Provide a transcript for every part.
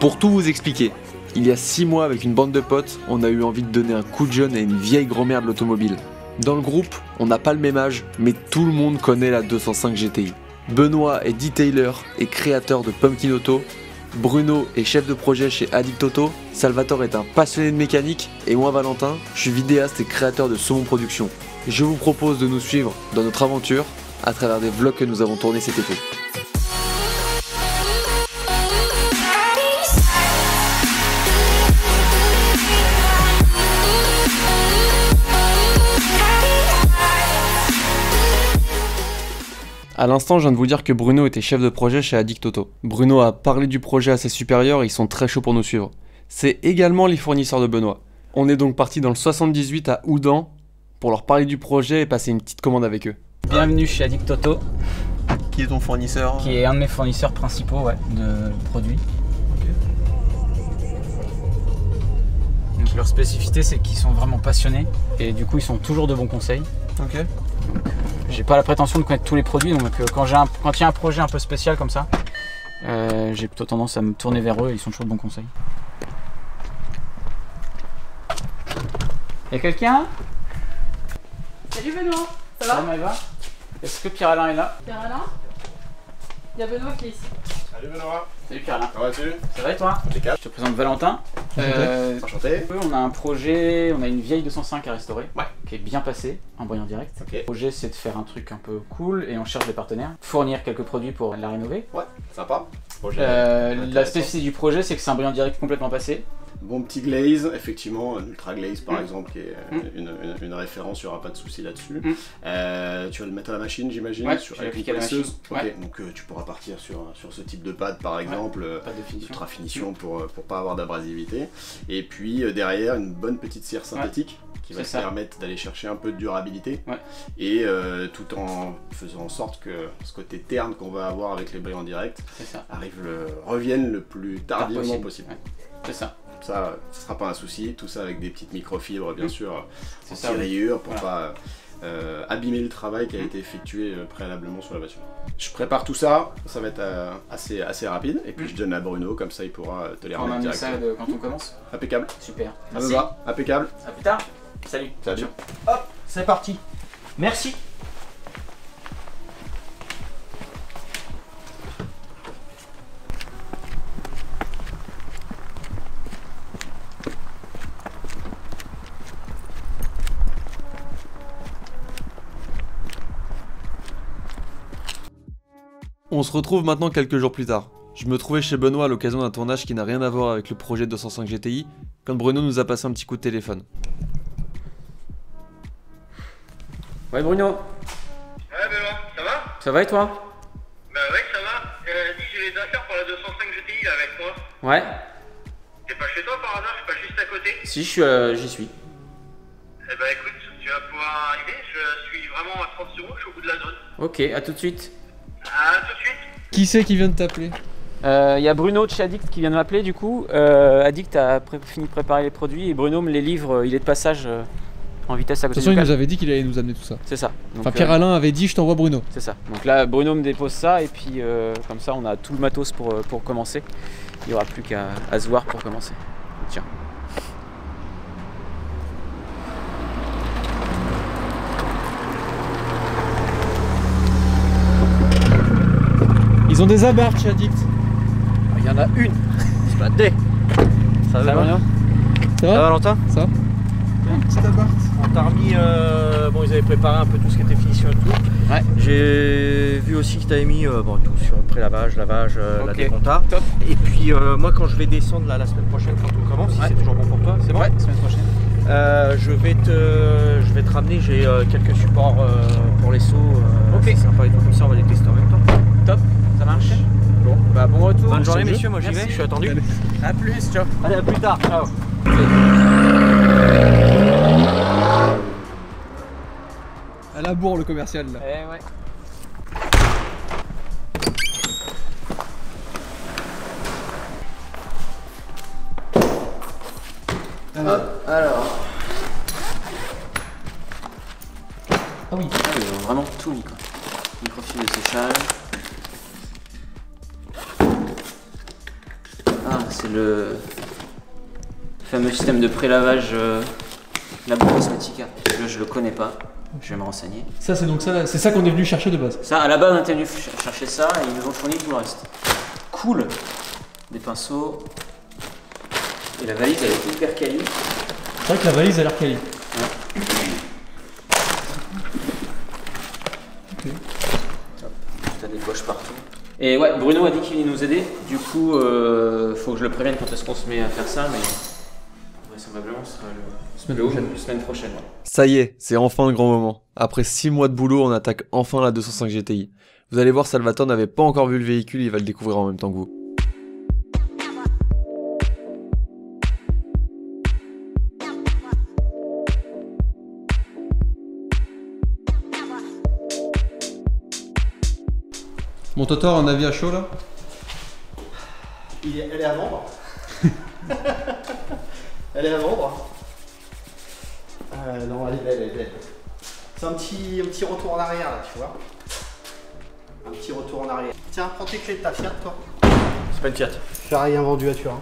Pour tout vous expliquer, il y a 6 mois avec une bande de potes, on a eu envie de donner un coup de jeune à une vieille grand-mère de l'automobile. Dans le groupe, on n'a pas le même âge, mais tout le monde connaît la 205 GTI. Benoît est detailer et créateur de Pumpkin Auto. Bruno est chef de projet chez Addict Auto. Salvatore est un passionné de mécanique. Et moi, Valentin, je suis vidéaste et créateur de Saumon Production. Je vous propose de nous suivre dans notre aventure à travers des vlogs que nous avons tournés cet été. A l'instant, je viens de vous dire que Bruno était chef de projet chez Addict Auto. Bruno a parlé du projet à ses supérieurs et ils sont très chauds pour nous suivre. C'est également les fournisseurs de Benoît. On est donc parti dans le 78 à Houdan pour leur parler du projet et passer une petite commande avec eux. Bienvenue chez Addict Auto. Qui est ton fournisseur? Qui est un de mes fournisseurs principaux de produits. Donc leur spécificité, c'est qu'ils sont vraiment passionnés et du coup ils sont toujours de bons conseils. Ok. J'ai pas la prétention de connaître tous les produits, donc quand il y a un projet un peu spécial comme ça, j'ai plutôt tendance à me tourner vers eux et ils sont toujours de bons conseils. Y'a quelqu'un? Salut Benoît, ça va? Salut Maëva. Est-ce que Pierre-Alain est là? Pierre-Alain? Il y a Benoît qui est ici. Salut Benoît. Salut Pierre-Alain. Comment vas-tu? Ça va et toi? Impeccable. Je te présente Valentin. Enchanté. On a un projet, on a une vieille 205 à restaurer, Ouais. qui est bien passée en brouillard direct. Ok. Le projet, c'est de faire un truc un peu cool et on cherche des partenaires, fournir quelques produits pour la rénover. Ouais, sympa. Projet La intéressant. spécificité du projet, c'est que c'est un brouillard direct complètement passé. Bon petit glaze, effectivement, un ultra glaze par exemple, qui est une référence, il n'y aura pas de souci là-dessus. Tu vas le mettre à la machine, j'imagine, Ouais, je vais avec une l'appliquer à la presseuse. machine. Ok, Ouais. donc tu pourras partir sur ce type de pad par exemple, Pas de finition. ultra finition pour pas avoir d'abrasivité. Et puis derrière, une bonne petite cire synthétique. Qui va te permettre d'aller chercher un peu de durabilité et tout en faisant en sorte que ce côté terne qu'on va avoir avec les brillants directs revienne le plus tardivement possible. Ouais. C'est ça. Ça sera pas un souci, tout ça avec des petites microfibres bien sûr, anti-rayures pour pas abîmer le travail qui a été effectué préalablement sur la voiture. Je prépare tout ça, ça va être assez rapide et puis je donne à Bruno, comme ça il pourra te les remettre directement. Quand on commence. Impeccable. Super. Ça me va, impeccable. À plus tard. Salut. Salut. Hop, c'est parti. Merci. On se retrouve maintenant quelques jours plus tard. Je me trouvais chez Benoît à l'occasion d'un tournage qui n'a rien à voir avec le projet 205 GTI, quand Bruno nous a passé un petit coup de téléphone. Ouais Bruno. Ouais Benoît, ça va? Ça va et toi? Bah ouais ça va. Dis j'ai les affaires pour la 205 GTI là avec moi. Ouais. T'es pas chez toi par hasard, je suis pas juste à côté? Si j'y suis. Eh bah écoute, tu vas pouvoir arriver, je suis vraiment à 30 secondes, je suis au bout de la zone. Ok, à tout de suite. À tout de suite. Qui c'est qui vient de t'appeler? Il y a Bruno de chez Addict qui vient de m'appeler du coup. Addict a fini de préparer les produits et Bruno me les livre, il est de passage en vitesse à De côté toute façon, du il local. nous avait dit qu'il allait nous amener tout ça. C'est ça. Donc, Enfin, Pierre-Alain avait dit je t'envoie Bruno. c'est ça. Donc là, Bruno me dépose ça et puis comme ça, on a tout le matos pour commencer. Il n'y aura plus qu'à se voir pour commencer. Tiens. Ils ont des abarques chez Addict. Il y en a une. C'est pas des. Ça va Bruno? Ça Ça va va Valentin? Ça va? Petite appart. On t'a remis. Bon, ils avaient préparé un peu tout ce qui était finition et tout. Ouais. J'ai vu aussi que tu avais mis tout sur pré-lavage, lavage, la Ok. décompta. Top. Et puis moi, quand je vais descendre là, la semaine prochaine, quand on commence, si c'est toujours bon pour toi, c'est bon? Ouais, semaine prochaine. Je vais te ramener, j'ai quelques supports pour les seaux. Ok. C'est sympa et tout, comme ça on va les tester en même temps. Top, ça marche. Bon, bah bon retour. Bonne journée Salut. messieurs, moi j'y Merci. vais, je suis attendu. Allez. À plus, ciao. Allez, à plus tard. Ciao. À la bourre le commercial là. Eh ouais. Alors. Ah oui, vraiment tout mis quoi. Microfibre de séchage. Ah, c'est le fameux système de prélavage Labo Cosmetica. Je le connais pas, je vais me renseigner. Ça, c'est donc ça, c'est ça qu'on est venu chercher de base. Ça, à la base, on était venu chercher ça et ils nous ont fourni tout le reste. Cool. Des pinceaux. Et la valise, elle est hyper quali. C'est vrai que la valise a l'air quali. Ouais. Ok. T'as des poches partout. Et ouais, Bruno a dit qu'il allait nous aider. Du coup, faut que je le prévienne quand est-ce qu'on se met à faire ça, mais vraisemblablement, ce sera la semaine prochaine. Ouais. Ça y est, c'est enfin le grand moment. Après 6 mois de boulot, on attaque enfin la 205 GTI. Vous allez voir, Salvatore n'avait pas encore vu le véhicule, il va le découvrir en même temps que vous. Mon Totor, un avis à chaud là? Elle est à vendre. Elle est à vendre. Non, elle est belle. C'est un petit retour en arrière là, tu vois. Un petit retour en arrière. Tiens, prends tes clés de ta Fiat, toi. C'est pas une Fiat. J'ai rien vendu à Turin.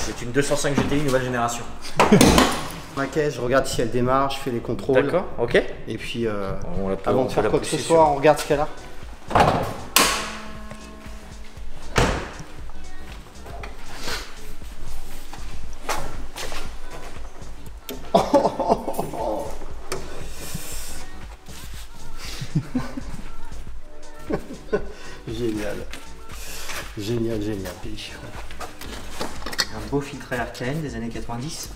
C'est une 205 GTI nouvelle génération. Ma caisse, je regarde si elle démarre, je fais les contrôles. D'accord, ok. Et puis, On avant de faire quoi que ce soit, on regarde ce qu'elle a. Génial. Un beau filtre RKN des années 90.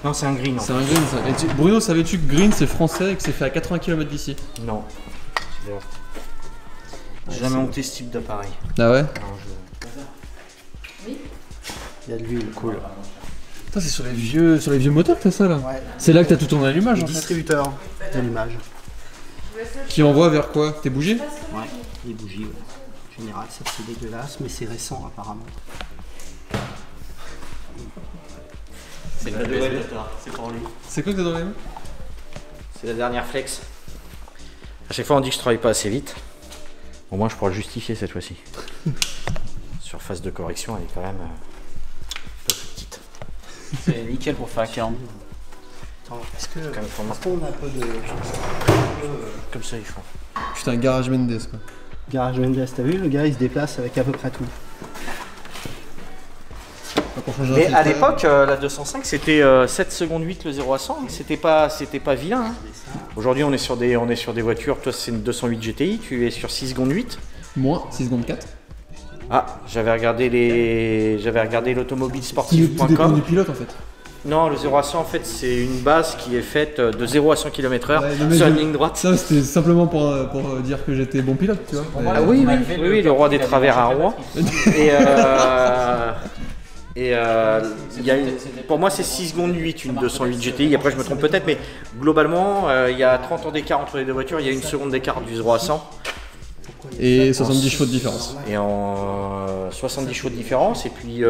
Non, c'est un green. C'est un green ça. Et Bruno, savais-tu que green c'est français et que c'est fait à 80 km d'ici? Non. J'ai jamais monté ce type d'appareil. Ah ouais? Oui. Il y a de l'huile, cool. Putain, c'est sur les vieux moteurs que t'as ça là? Ouais. C'est là que t'as tout ton allumage en fait. Distributeur d'allumage. Qui envoie vers quoi? Tes bougies? Ouais, les bougies, ouais. En général, ça c'est dégueulasse, mais c'est récent apparemment. C'est la nouvelle Totor, c'est pour lui. C'est quoi que t'as dans les mains? C'est la dernière flex. À chaque fois on dit que je travaille pas assez vite. Au moins je pourrais le justifier cette fois-ci. Surface de correction, elle est quand même un peu plus petite. C'est nickel pour faire 40. Attends, est-ce qu'on a un peu de... Comme ça ils font. Putain, Garage Mendes quoi. Garage Mendes, t'as vu, le gars il se déplace avec à peu près tout. Mais à l'époque, la 205 c'était 7 secondes 8 le 0 à 100, c'était pas vilain. Hein. Aujourd'hui on est sur des voitures, toi c'est une 208 GTI, tu es sur 6 secondes 8. Moins 6 secondes 4. Ah, j'avais regardé l'automobile Tout sportive.com. dépend du pilote en fait. Non, le 0 à 100 en fait c'est une base qui est faite de 0 à 100 km/h Ouais, sur une ligne droite. Ça c'était simplement pour dire que j'étais bon pilote, tu vois. Ah oui, le roi des travers à roi. Pour moi c'est 6 secondes 8 une 208 GTI, après je me trompe peut-être, mais globalement il y a 30 ans d'écart entre les deux voitures, il y a une seconde d'écart du 0 à 100. Et 70 chevaux de différence. Et en 70 chevaux de différence, et puis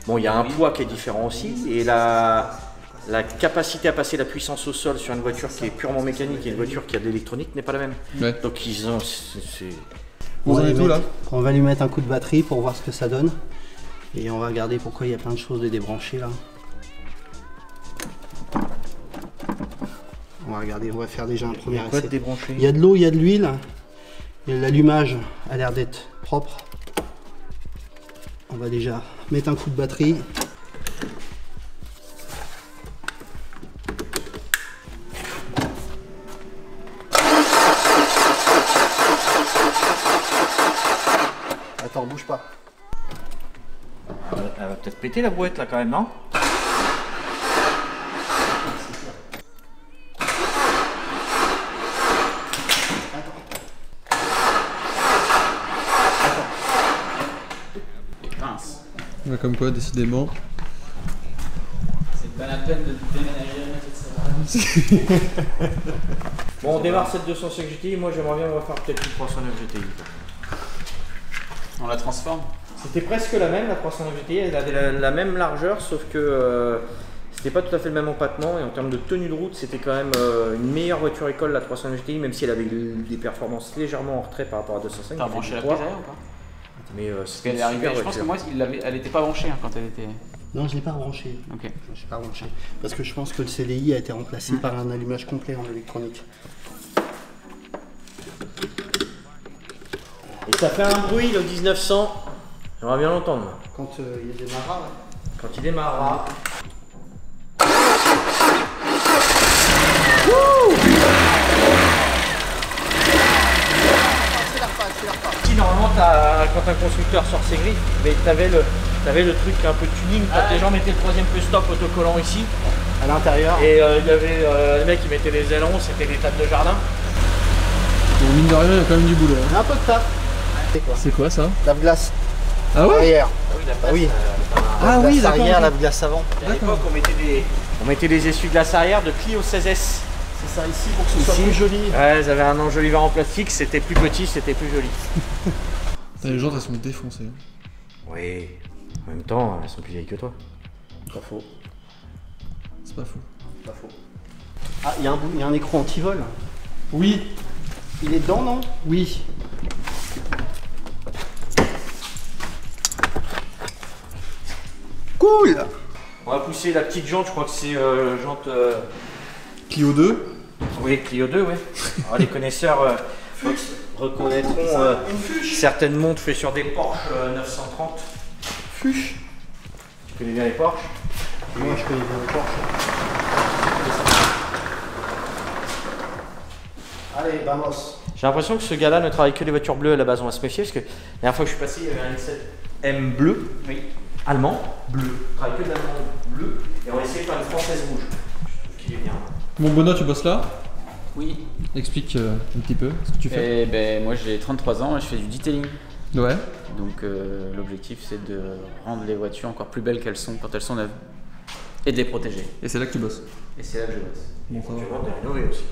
bon il y a un poids qui est différent aussi, et la capacité à passer la puissance au sol sur une voiture qui est purement mécanique et une voiture qui a de l'électronique n'est pas la même. Ouais. Donc ils ont... On va lui mettre un coup de batterie pour voir ce que ça donne. Et on va regarder pourquoi il y a plein de choses de débranchées là. On va regarder, on va faire déjà un premier essai. Il y a de l'eau, il y a de l'huile. L'allumage a l'air d'être propre. On va déjà mettre un coup de batterie. Attends, bouge pas. Elle va peut-être péter la brouette là quand même, non? Mince. Ouais, comme quoi, décidément. C'est pas la peine de déménager. Bon, on démarre cette 205 GTI, moi j'aimerais bien refaire peut-être une 309 GTI. On la transforme. C'était presque la même, la 309 GTI, elle avait la même largeur, sauf que c'était pas tout à fait le même empattement, et en termes de tenue de route, c'était quand même une meilleure voiture école, la 309 GTI, même si elle avait des performances légèrement en retrait par rapport à 205. T'as branché la prise arrière ou pas? Mais Parce qu'elle est arrivée, je pense que moi, elle était pas branchée quand elle était... Non, je l'ai pas branché. Ok. Je l'ai pas branché. Parce que je pense que le CDI a été remplacé par un allumage complet en électronique. Et ça fait un bruit le 1900. J'aimerais bien l'entendre. Quand il démarrera, ouais. Quand il démarrera. Normalement, quand un constructeur sort ses griffes, t'avais le truc un peu tuning, quand les gens mettaient le troisième peu stop autocollant ici, à l'intérieur. Et il y avait les mecs qui mettaient des ailerons, c'était des tables de jardin. Bon, mine de rien, il y a quand même du boulot. Il y a un peu de taf. C'est quoi ça? Lave-glace. Ah ouais? Arrière. Ah oui, Ah oui, d'accord. Arrière, ok. lave-glace avant. à l'époque, on mettait des essuie-glaces arrière de Clio 16S. C'est ça ici pour que ce soit plus joli. Ouais, ils avaient un enjoliveur en plastique, c'était plus petit, c'était plus joli. Les jantes elles sont défoncées. Oui, en même temps, elles sont plus vieilles que toi. Pas faux. C'est pas faux. Pas faux. Ah, il y a un écran anti-vol. Oui. Il est dedans, non? Oui. Cool. On va pousser la petite jante, je crois que c'est jante... Clio 2. Oui, Clio 2, oui. Alors, les connaisseurs reconnaîtront certaines montres faites sur des Porsche 930. Fuchs. Tu connais bien les Porsche? Moi, je connais bien les Porsche. Allez, vamos. J'ai l'impression que ce gars-là ne travaille que les voitures bleues à la base, on va se méfier parce que la dernière fois que je suis passé, il y avait un X7M bleu, oui, allemand, bleu. Il travaille que de l'allemand bleu et on va essayer de faire une française rouge. Je trouve qu'il est bien. Bon, Benoît, tu bosses là? Oui. Explique un petit peu ce que tu fais. Eh ben, moi j'ai 33 ans et je fais du detailing. Ouais. Donc l'objectif c'est de rendre les voitures encore plus belles qu'elles sont quand elles sont neuves. Et de les protéger. Et c'est là que tu bosses. Et c'est là que je bosse. Bon, ça va. Tu vas de rénover aussi.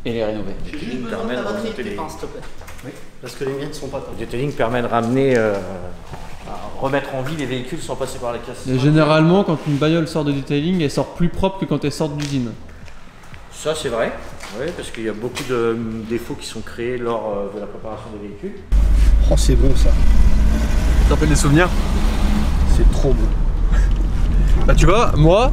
Et les rénover. J'ai juste besoin de la batterie de tes pinces, s'il te plaît. Oui. Parce que les miennes ne sont pas top. Le detailing permet de ramener, à remettre en vie les véhicules sans passer par la casse. Et généralement, quand une bagnole sort de detailing, elle sort plus propre que quand elle sort d'usine. Ça c'est vrai, oui, parce qu'il y a beaucoup de défauts qui sont créés lors de la préparation des véhicules. Oh, c'est bon ça. Ça te rappelle des souvenirs? C'est trop bon. Bah tu vois, moi,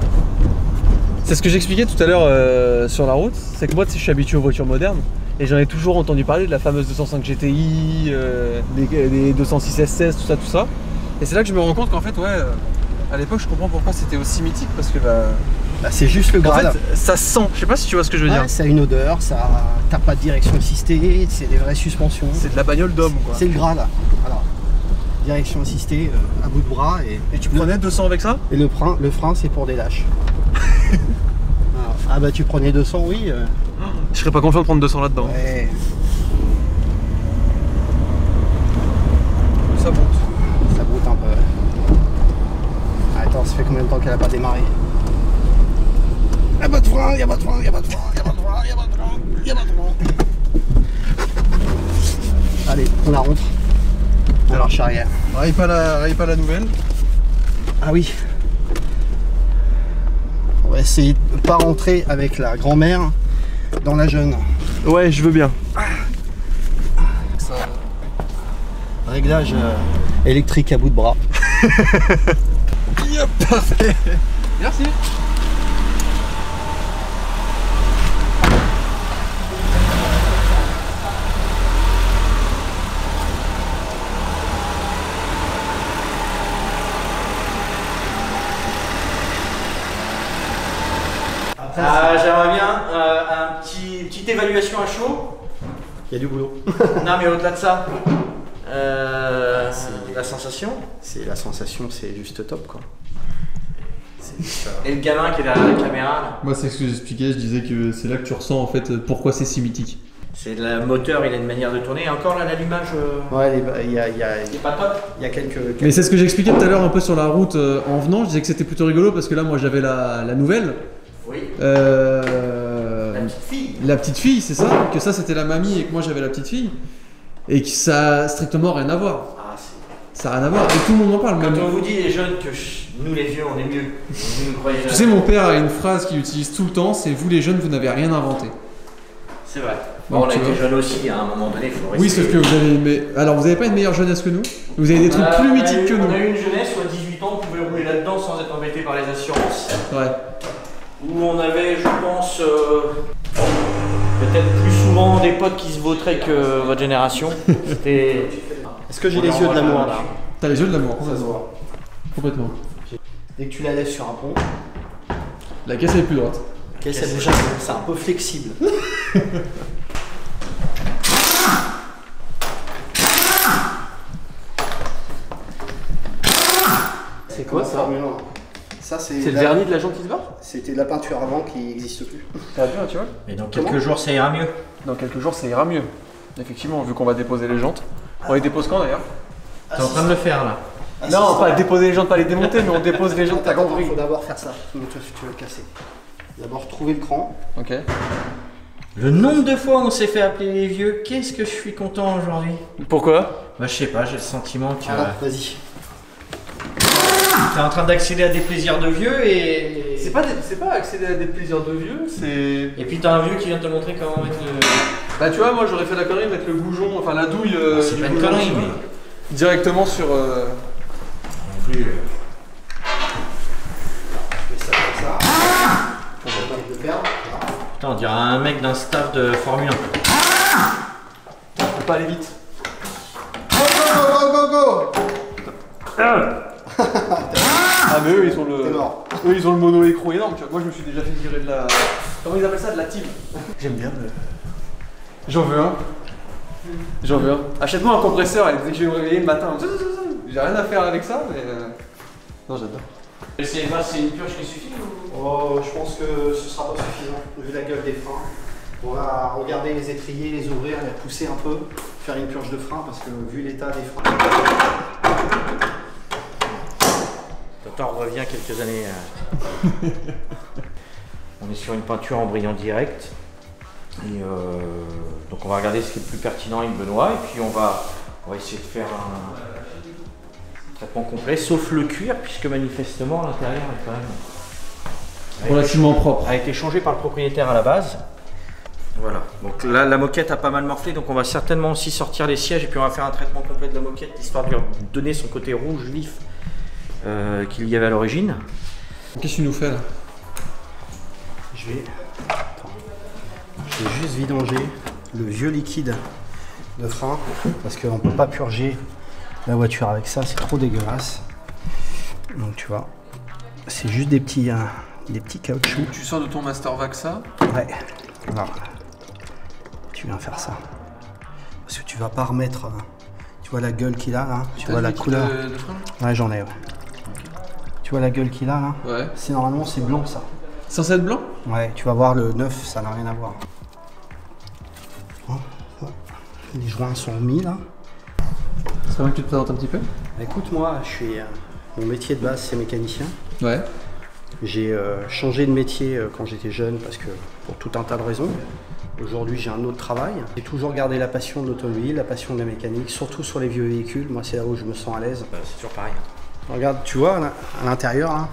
c'est ce que j'expliquais tout à l'heure sur la route, c'est que moi tu sais, je suis habitué aux voitures modernes et j'en ai toujours entendu parler de la fameuse 205 GTI, des 206 SS, tout ça. Et c'est là que je me rends compte qu'en fait, ouais, à l'époque je comprends pourquoi c'était aussi mythique parce que bah c'est juste le Graal. En fait, ça sent, je sais pas si tu vois ce que je veux dire. Ça a une odeur, ça t'as pas de direction assistée, c'est des vraies suspensions. C'est de la bagnole d'homme quoi. C'est le Graal. Alors, direction assistée à bout de bras et tu prenais 200 avec ça? Et le frein c'est pour des lâches. Ah bah tu prenais 200, oui. Je serais pas confiant de prendre 200 là-dedans. Ouais. Ça monte. Ça monte un peu. Attends, ça fait combien de temps qu'elle a pas démarré? Y'a pas de frein, y'a pas de frein, y'a pas de frein, y'a pas de frein, y'a pas de frein, y'a pas de frein. Allez, on la rentre. On marche arrière. Raye pas la nouvelle. Ah oui. On va essayer de pas rentrer avec la grand-mère dans la jeune. Ouais, je veux bien. Ça. Réglage électrique à bout de bras. Yep, parfait. Merci. J'aimerais bien une petite évaluation à chaud. Il y a du boulot. Non mais au-delà de ça, la sensation. C'est la sensation, c'est juste top quoi. Et le gamin qui est derrière la caméra là. Moi c'est ce que j'expliquais, je disais que c'est là que tu ressens en fait pourquoi c'est si mythique. C'est le moteur, il a une manière de tourner. Et encore là l'allumage. Ouais, il y a pas top. Il y a quelques. Mais c'est ce que j'expliquais tout à l'heure un peu sur la route en venant. Je disais que c'était plutôt rigolo parce que là moi j'avais la nouvelle. Oui. La petite fille. La petite fille, c'est ça. Que ça c'était la mamie et que moi j'avais la petite fille. Et que ça a strictement rien à voir. Ah, ça n'a rien à voir. Et tout le monde en parle. Quand on vous dit les jeunes que nous les vieux on est mieux. Vous nous croyez tu sais, mon père a une phrase qu'il utilise tout le temps, c'est vous les jeunes vous n'avez rien inventé. C'est vrai. Bon, on a été jeunes aussi, à un moment donné, il faut rester. Oui, sauf que vous avez. Mais... Alors, vous avez pas une meilleure jeunesse que nous? Vous avez des trucs plus mythiques que nous. On a eu une jeunesse où à 18 ans, on pouvait rouler là-dedans sans être embêté par les assurances. Ouais. Où on avait, je pense, peut-être plus souvent des potes qui se vautraient que votre génération. C'était. Est-ce que j'ai les yeux de l'amour là? T'as les yeux de l'amour, Ça se voit. complètement. Dès que tu la lèves sur un pont, La caisse elle est plus droite. la caisse elle bouge un peu. C'est un peu flexible. C'est quoi ça? Ça c'est C'est le vernis de la jante qui se barre? C'était de la peinture avant qui n'existe plus. Ça va bien, tu vois. Et dans quelques jours, ça ira mieux. Dans quelques jours, ça ira mieux. Effectivement, vu qu'on va déposer les jantes. On les dépose quand d'ailleurs? T'es en train de le faire là. Non, pas déposer les jantes, pas les démonter, mais on dépose les jantes, t'as compris. Il faut d'abord faire ça. Tu veux le casser. D'abord trouver le cran. Ok. Le nombre de fois où on s'est fait appeler les vieux, qu'est-ce que je suis content aujourd'hui. Pourquoi? Bah je sais pas, j'ai le sentiment que Voilà, vas-y. t'es en train d'accéder à des plaisirs de vieux et... C'est pas accéder à des plaisirs de vieux, c'est... Et puis t'as un vieux qui vient te montrer comment mettre le... Bah tu vois, moi j'aurais fait la connerie de mettre le goujon, enfin la douille... c'est du pas une goujon connerie, sur- mais... directement sur... Je fais ça comme ça. On va pas le perdre. Voilà. Putain, on dirait un mec d'un staff de Formule 1. On peut pas aller vite. Go! Ah mais eux ils ont T'es le... mort. Eux ils ont le mono écrou énorme, tu vois. Moi je me suis déjà fait tirer de la... Comment ils appellent ça? De la team. J'aime bien le... J'en veux un. J'en veux un. Achète-moi un compresseur et dès que je vais me réveiller le matin. J'ai rien à faire avec ça, mais... Non, j'adore. C'est une purge qui suffit ou... Oh, je pense que ce sera pas suffisant, vu la gueule des freins. On va regarder les étriers, les ouvrir, les pousser un peu, faire une purge de frein, parce que vu l'état des freins... Quand on revient quelques années... on est sur une peinture en brillant direct. Et donc on va regarder ce qui est le plus pertinent avec Benoît. Et puis on va essayer de faire un traitement complet, sauf le cuir, puisque manifestement l'intérieur est quand même... Relativement propre. A été changé par le propriétaire à la base. Voilà, donc là la moquette a pas mal morflé, donc on va certainement aussi sortir les sièges et puis on va faire un traitement complet de la moquette, histoire de lui donner son côté rouge vif qu'il y avait à l'origine. Qu'est-ce que tu nous fais là? Je vais juste vidanger le vieux liquide de frein, parce qu'on ne peut pas purger la voiture avec ça, c'est trop dégueulasse. Donc tu vois, c'est juste des petits caoutchoucs. Tu sors de ton Master Vaxa? Ouais, alors, tu viens faire ça. Parce que tu vas pas remettre, tu vois la gueule qu'il a là, tu vois la couleur. de frein? Ouais, j'en ai, ouais. Tu vois la gueule qu'il a là? Ouais. C'est normalement c'est blanc ça. Censé être blanc? Ouais, tu vas voir le neuf, ça n'a rien à voir. Oh, ouais. Les joints sont mis là. C'est vrai que tu te présentes un petit peu? Écoute, moi, je suis. Mon métier de base, c'est mécanicien. Ouais. J'ai changé de métier quand j'étais jeune parce que pour tout un tas de raisons. Aujourd'hui, j'ai un autre travail. J'ai toujours gardé la passion de l'automobile, la passion de la mécanique, surtout sur les vieux véhicules. Moi, c'est là où je me sens à l'aise. C'est toujours pareil. Regarde, tu vois, là, à l'intérieur, là,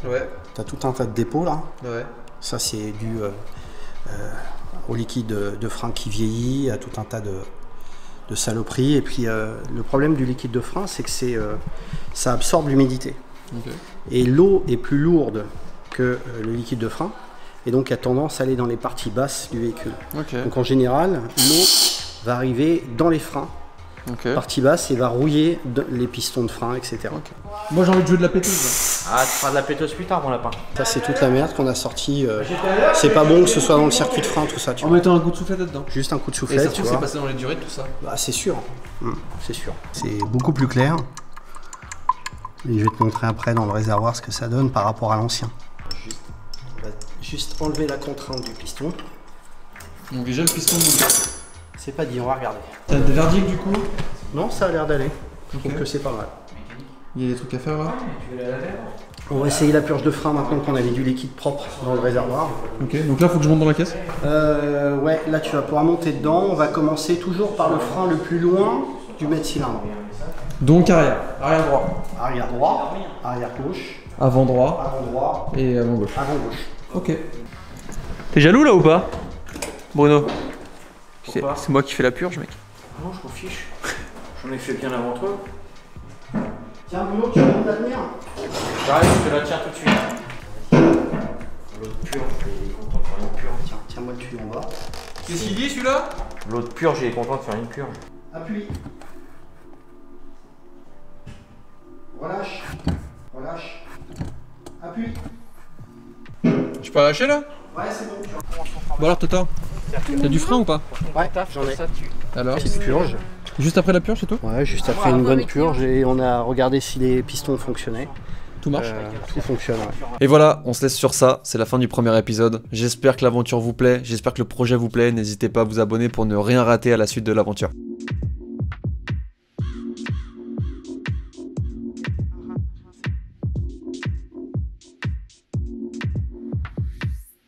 Ouais. tu as tout un tas de dépôts là. Ouais. Ça, c'est dû au liquide de frein qui vieillit, à tout un tas de saloperies. Et puis, le problème du liquide de frein, c'est que ça absorbe l'humidité. Ok. Et l'eau est plus lourde que le liquide de frein, et donc a tendance à aller dans les parties basses du véhicule. Ok. Donc en général, l'eau va arriver dans les freins, Ok. partie basse, et va rouiller les pistons de frein, etc. Ok. Moi j'ai envie de jouer de la péteuse. Ah, tu feras de la péteuse plus tard, mon lapin. Ça, c'est toute la merde qu'on a sorti. C'est pas bon que ce soit dans le circuit de frein, tout ça. Tu En vois. mettant un coup de soufflette dedans. Juste un coup de Et soufflette, ça se tu trouve, c'est vois. passé dans les durées tout ça. Bah, c'est sûr. C'est sûr. C'est beaucoup plus clair. Et je vais te montrer après dans le réservoir ce que ça donne par rapport à l'ancien. On va juste enlever la contrainte du piston. Donc déjà le piston bouge. C'est pas dit, on va regarder. T'as des verdict du coup? Non, ça a l'air d'aller. Je trouve que c'est pas mal. Il y a des trucs à faire là? On va essayer la purge de frein maintenant qu'on avait du liquide propre dans le réservoir. Ok, donc là faut que je monte dans la caisse? Ouais, là tu vas pouvoir monter dedans. On va commencer toujours par le frein le plus loin du mètre cylindre. Donc arrière. Arrière droit. Arrière droit, arrière gauche, Avant droit. avant droit, Et avant gauche. avant gauche. Ok. T'es jaloux là ou pas, Bruno? Pourquoi? C'est moi qui fais la purge, mec. Non, je m'en fiche. J'en ai fait bien avant toi. Tiens, Bruno, tu remontes la tenir? J'arrive, je te la tiens tout de suite. L'autre purge, il est content de faire une purge. Tiens-moi le tuyau en bas. Qu'est-ce qu'il dit celui-là? L'autre purge, il est content de faire une purge. Appuie. Relâche. Relâche. Appuie. Je peux lâcher là? Ouais, c'est bon. Bon alors Tata, t'as du frein ou pas? Ouais, j'en ai. Alors? Petite purge. Juste après la purge, c'est tout? Ouais, juste après une bonne purge et on a regardé si les pistons fonctionnaient. Tout marche? Tout fonctionne, ouais. Et voilà, on se laisse sur ça, c'est la fin du premier épisode. J'espère que l'aventure vous plaît, j'espère que le projet vous plaît, n'hésitez pas à vous abonner pour ne rien rater à la suite de l'aventure.